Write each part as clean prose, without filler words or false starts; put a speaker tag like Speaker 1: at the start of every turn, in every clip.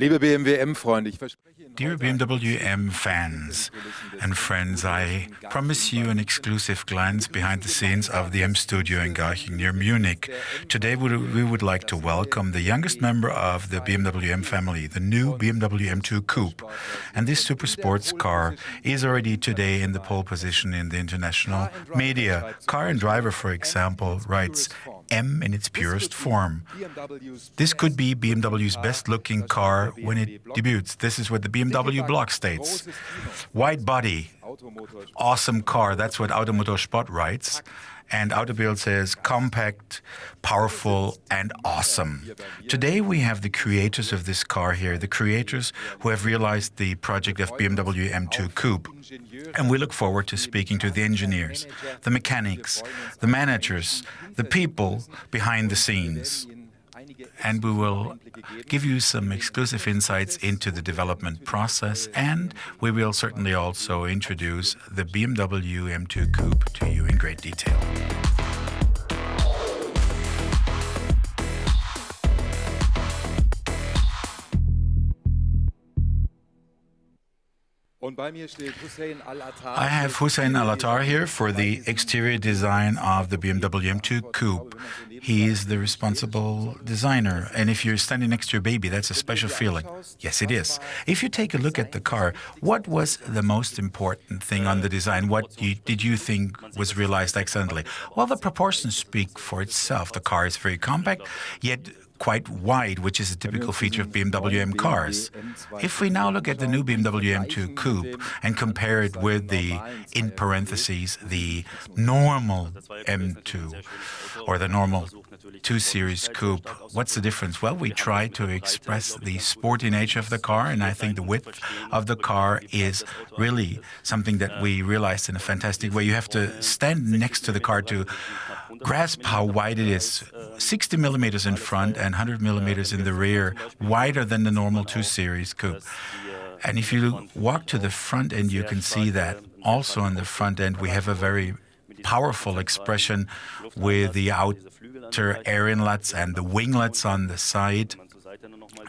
Speaker 1: Liebe BMW M-Freunde, ich verspreche Ihnen
Speaker 2: Dear BMW M fans and friends, I promise you an exclusive glance behind the scenes of the M studio in Garching near Munich. Today we would like to welcome the youngest member of the BMW M family, the new BMW M2 Coupé. And this super sports car is already today in the pole position in the international media. Car and Driver, for example, writes M in its purest form. This could be BMW's best-looking car when it debuts. This is what the BMW blog states. Wide body, awesome car, that's what Automotor Sport writes. And Autobild says compact, powerful, and awesome. Today we have the creators of this car here, the creators who have realized the project of BMW M2 Coupé. And we look forward to speaking to the engineers, the mechanics, the managers, the people behind the scenes. And we will give you some exclusive insights into the development process, and we will certainly also introduce the BMW M2 Coupé to you in great detail. I have Hussein Al-Attar here for the exterior design of the BMW M2 Coupé. He is the responsible designer. And if you're standing next to your baby, that's a special feeling. Yes, it is. If you take a look at the car, what was the most important thing on the design? What did you think was realized excellently? Well, the proportions speak for itself. The car is very compact, yet quite wide, which is a typical feature of BMW M cars. If we now look at the new BMW M2 Coupé and compare it with the, in parentheses, the normal M2 or the normal 2 Series Coupe, what's the difference? Well, we try to express the sporty nature of the car, and I think the width of the car is really something that we realized in a fantastic way. You have to stand next to the car to grasp how wide it is. 60 millimeters in front and 100 millimeters in the rear, wider than the normal 2 Series Coupe. And if you walk to the front end, you can see that also on the front end we have a very powerful expression with the outer air inlets and the winglets on the side.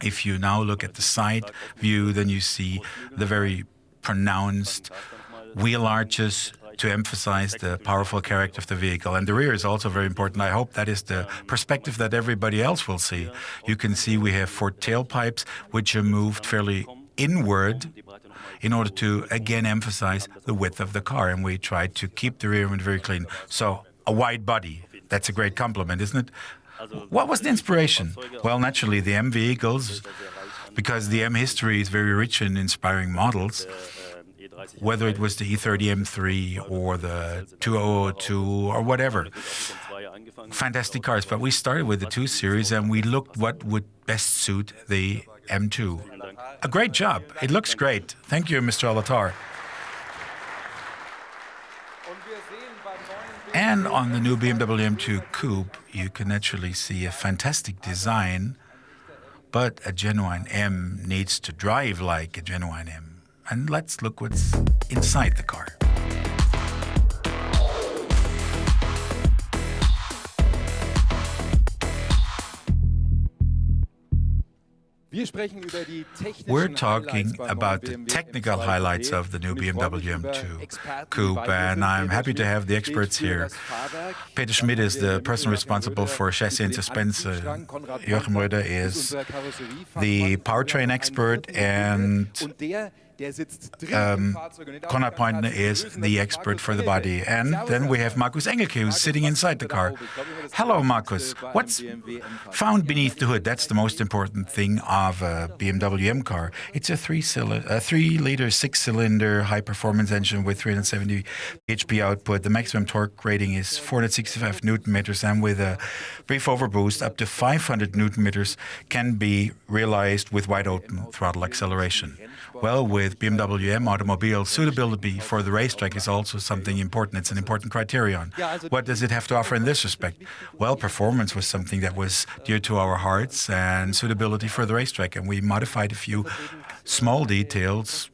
Speaker 2: If you now look at the side view, then you see the very pronounced wheel arches to emphasize the powerful character of the vehicle. And the rear is also very important. I hope that is the perspective that everybody else will see. You can see we have 4 tailpipes, which are moved fairly inward in order to, again, emphasize the width of the car. And we try to keep the rear end very clean. So a wide body, that's a great compliment, isn't it? What was the inspiration? Well, naturally, the M vehicles, because the M history is very rich in inspiring models. Whether it was the E30 M3 or the 2002 or whatever. Fantastic cars, but we started with the 2 Series and we looked what would best suit the M2. A great job. It looks great. Thank you, Mr. Al-Attar. And on the new BMW M2 Coupé, you can actually see a fantastic design, but a genuine M needs to drive like a genuine M. And let's look what's inside the car. We're talking about the technical highlights of the new BMW M2 Coupé, and I'm happy to have the experts here. Peter Schmidt is the person responsible for chassis and suspension. Joachim Röder is the powertrain expert, and Konrad Pointner is the expert for the body. And then we have Markus Engelke, who's sitting inside the car. Hello, Markus. What's found beneath the hood? That's the most important thing of a BMW M car. It's a 3-liter, 6-cylinder, high-performance engine with 370 HP output. The maximum torque rating is 465 Newton-meters, and with a brief overboost, up to 500 Newton-meters can be realized with wide-open throttle acceleration. Well, with BMW M automobile, suitability for the racetrack is also something important. It's an important criterion. What does it have to offer in this respect? Well, performance was something that was dear to our hearts, and suitability for the racetrack. And we modified a few small details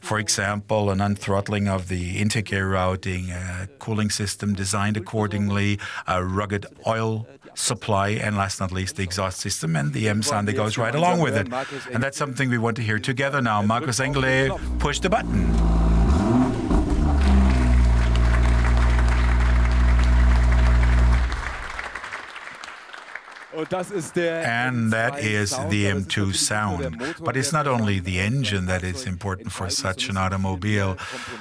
Speaker 2: For example, an unthrottling of the intake air routing, a cooling system designed accordingly, a rugged oil supply, and last but not least, the exhaust system and the M sound that goes right along with it. And that's something we want to hear together now. Markus Engle, push the button. And that is the M2 sound. But it's not only the engine that is important for such an automobile.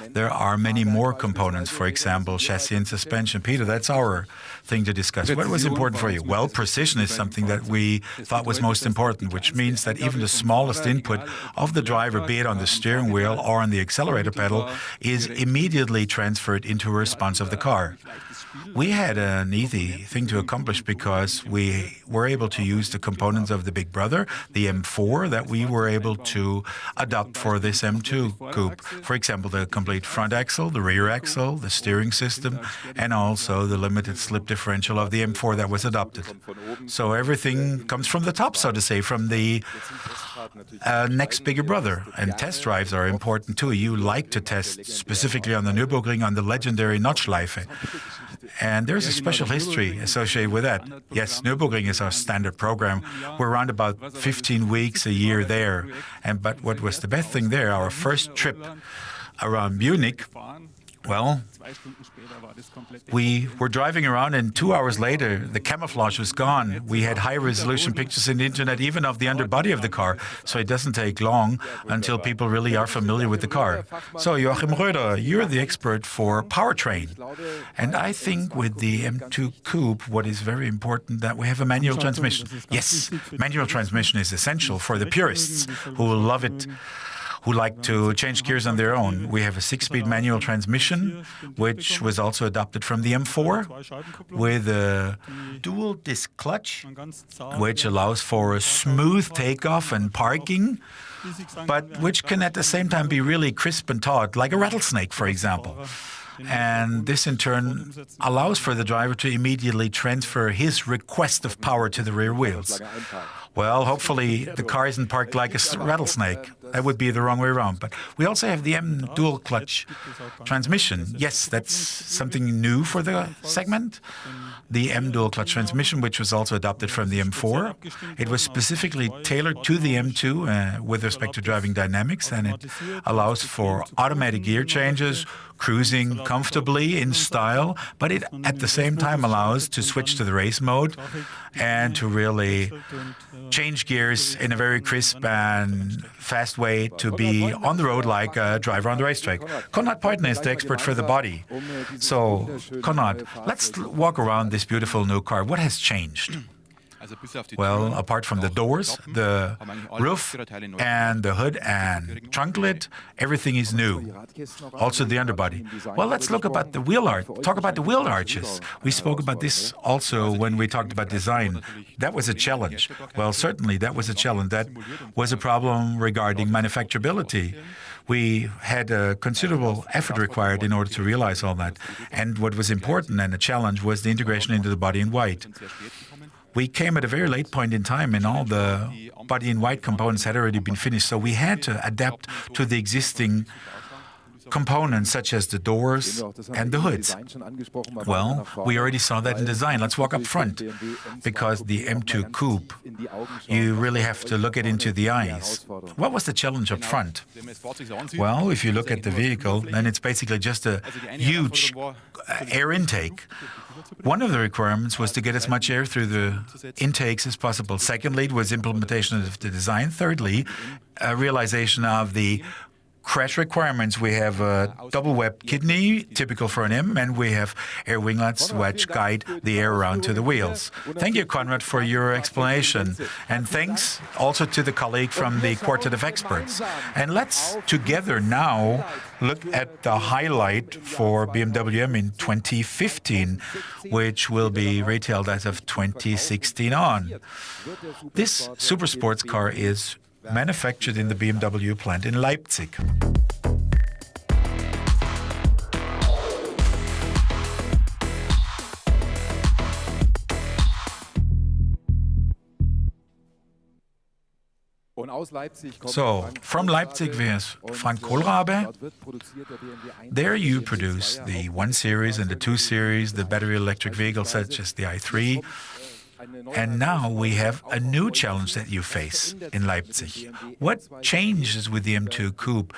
Speaker 2: There are many more components, for example, chassis and suspension. Peter, that's our thing to discuss. What was important for you? Well, precision is something that we thought was most important, which means that even the smallest input of the driver, be it on the steering wheel or on the accelerator pedal, is immediately transferred into a response of the car. We had an easy thing to accomplish because we were able to use the components of the big brother, the M4, that we were able to adopt for this M2 Coupe. For example, the complete front axle, the rear axle, the steering system, and also the limited slip differential of the M4 that was adopted. So everything comes from the top, so to say, from the next bigger brother. And test drives are important too. You like to test specifically on the Nürburgring, on the legendary Nordschleife. And there's a special history associated with that. Yes, Nürburgring is our standard program. We're around about 15 weeks a year there. But what was the best thing there, our first trip around Munich, well, we were driving around and 2 hours later, the camouflage was gone. We had high-resolution pictures in the internet, even of the underbody of the car. So it doesn't take long until people really are familiar with the car. So Joachim Röder, you're the expert for powertrain. And I think with the M2 Coupe, what is very important that we have a manual transmission. Yes, manual transmission is essential for the purists who will love it, who like to change gears on their own. We have a 6-speed manual transmission, which was also adopted from the M4, with a dual disc clutch, which allows for a smooth takeoff and parking, but which can at the same time be really crisp and taut, like a rattlesnake, for example. And this, in turn, allows for the driver to immediately transfer his request of power to the rear wheels. Well, hopefully the car isn't parked like a rattlesnake. That would be the wrong way around. But we also have the M dual clutch transmission. Yes, that's something new for the segment. The M dual clutch transmission, which was also adopted from the M4. It was specifically tailored to the M2 with respect to driving dynamics, and it allows for automatic gear changes, cruising comfortably in style, but it at the same time allows to switch to the race mode and to really change gears in a very crisp and fast way to be on the road like a driver on the racetrack. Konrad Peutner is the expert for the body. So, Konrad, let's walk around this beautiful new car. What has changed? Well, apart from the doors, the roof, and the hood and trunk lid, everything is new. Also the underbody. Well, let's look about the wheel arch. Talk about the wheel arches. We spoke about this also when we talked about design. That was a challenge. Well, certainly that was a challenge. That was a problem regarding manufacturability. We had a considerable effort required in order to realize all that. And what was important and a challenge was the integration into the body in white. We came at a very late point in time, and all the body in white components had already been finished, so we had to adapt to the existing components such as the doors and the hoods. Well, we already saw that in design. Let's walk up front, because the M2 Coupe, you really have to look it into the eyes. What was the challenge up front? Well, if you look at the vehicle, then it's basically just a huge air intake. One of the requirements was to get as much air through the intakes as possible. Secondly, it was implementation of the design. Thirdly, a realization of the crash requirements. We have a double-webbed kidney, typical for an M, and we have air winglets which guide the air around to the wheels. Thank you, Konrad, for your explanation. And thanks also to the colleague from the Quartet of Experts. And let's together now look at the highlight for BMW M in 2015, which will be retailed as of 2016 on. This super sports car is manufactured in the BMW plant in Leipzig. So, from Leipzig there's Frank Kohlrabe. There you produce the 1 Series and the 2 Series, the battery electric vehicles such as the i3. And now we have a new challenge that you face in Leipzig. What changes with the M2 Coupe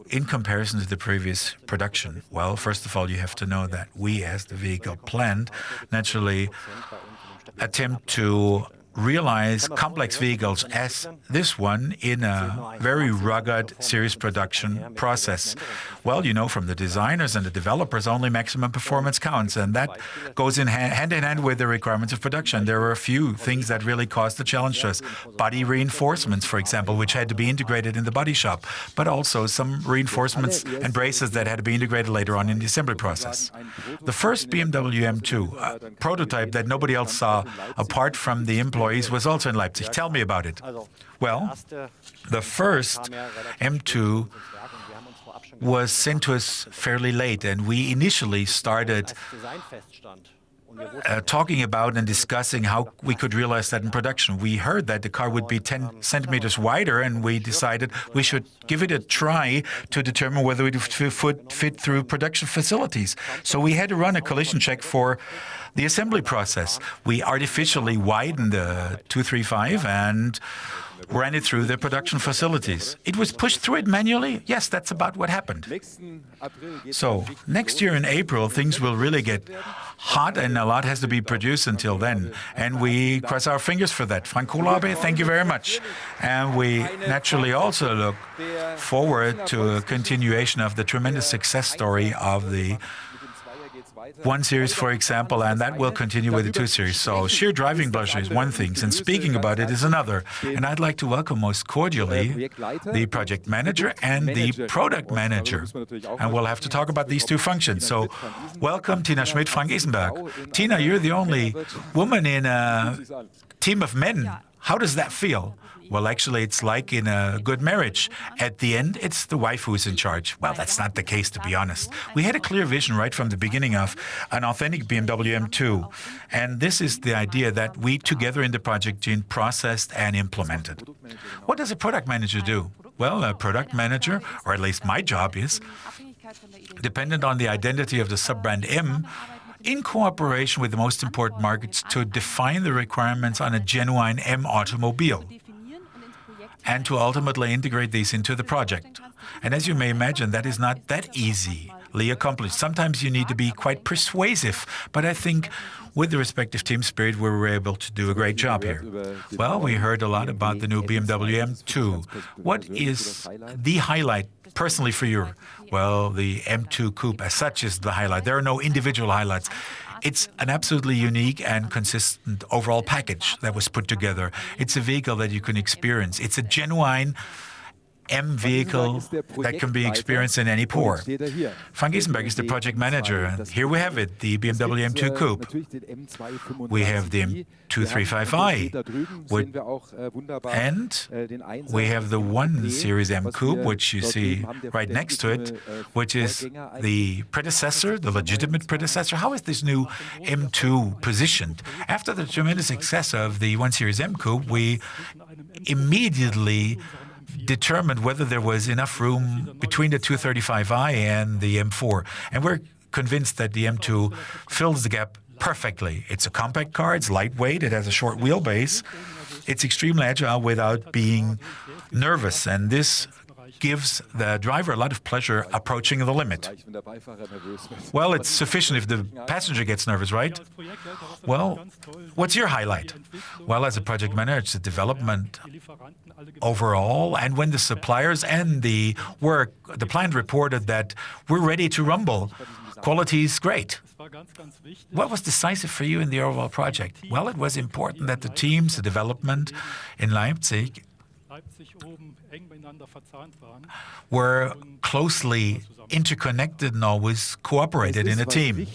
Speaker 2: in comparison to the previous production? Well, first of all, you have to know that we, as the vehicle plant, naturally attempt to realize complex vehicles as this one in a very rugged series production process. Well, you know, from the designers and the developers, only maximum performance counts, and that goes hand in hand with the requirements of production. There were a few things that really caused the challenge to us. Body reinforcements, for example, which had to be integrated in the body shop, but also some reinforcements and braces that had to be integrated later on in the assembly process. The first BMW M2 prototype that nobody else saw apart from the employees was also in Leipzig. Tell me about it. Well, the first M2 was sent to us fairly late, and we initially started talking about and discussing how we could realize that in production. We heard that the car would be 10 centimeters wider, and we decided we should give it a try to determine whether it would fit through production facilities. So we had to run a collision check for the assembly process. We artificially widened the 235 and ran it through the production facilities. It was pushed through it manually? Yes, that's about what happened. So, next year in April, things will really get hot and a lot has to be produced until then. And we cross our fingers for that. Frank Kohlrabe, thank you very much. And we naturally also look forward to a continuation of the tremendous success story of the 1 Series, for example, and that will continue with the 2 Series. So sheer driving pleasure is one thing, and speaking about it is another. And I'd like to welcome most cordially the project manager and the product manager. And we'll have to talk about these two functions. So welcome, Tina Schmidt, Frank Isenberg. Tina, you're the only woman in a team of men. How does that feel? Well, actually, it's like in a good marriage. At the end, it's the wife who's in charge. Well, that's not the case, to be honest. We had a clear vision right from the beginning of an authentic BMW M2. And this is the idea that we, together in the project team, processed and implemented. What does a product manager do? Well, a product manager, or at least my job is, dependent on the identity of the sub-brand M, in cooperation with the most important markets to define the requirements on a genuine M automobile and to ultimately integrate these into the project. And as you may imagine, that is not that easily accomplished. Sometimes you need to be quite persuasive, but I think with the respective team spirit, we were able to do a great job here. Well, we heard a lot about the new BMW M2. What is the highlight personally for you? Well, the M2 Coupe as such is the highlight. There are no individual highlights. It's an absolutely unique and consistent overall package that was put together. It's a vehicle that you can experience. It's a genuine M vehicle that can be experienced in any port. Frank Isenberg is the project manager, and here we have it, the BMW M2 Coupe. We have the M235i, and we have the 1 Series M Coupe, which you see right next to it, which is the predecessor, the legitimate predecessor. How is this new M2 positioned? After the tremendous success of the 1 Series M Coupe, we immediately determined whether there was enough room between the 235i and the M4. And we're convinced that the M2 fills the gap perfectly. It's a compact car, it's lightweight, it has a short wheelbase, it's extremely agile without being nervous, and this gives the driver a lot of pleasure approaching the limit. Well, it's sufficient if the passenger gets nervous, right? Well, what's your highlight? Well, as a project manager, it's the development overall, and when the suppliers and the plant reported that we're ready to rumble, quality is great. What was decisive for you in the overall project? Well, it was important that the teams, the development in Leipzig, were closely interconnected and always cooperated in a team.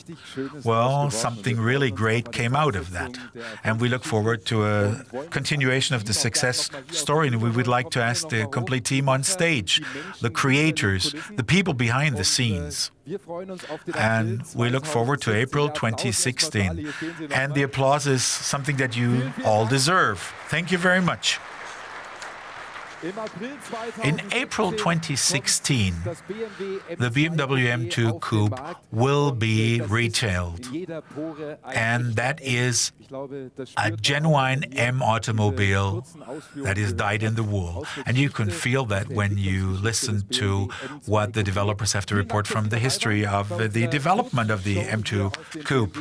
Speaker 2: Well, something really great came out of that. And we look forward to a continuation of the success story. And we would like to ask the complete team on stage, the creators, the people behind the scenes. And we look forward to April 2016. And the applause is something that you all deserve. Thank you very much. In April 2016, the BMW M2 Coupe will be retailed, and that is a genuine M automobile that is dyed in the wool. And you can feel that when you listen to what the developers have to report from the history of the development of the M2 Coupe.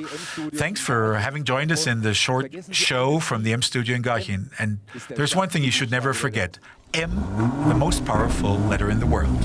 Speaker 2: Thanks for having joined us in the short show from the M Studio in Garching. And there's one thing you should never forget. M, the most powerful letter in the world.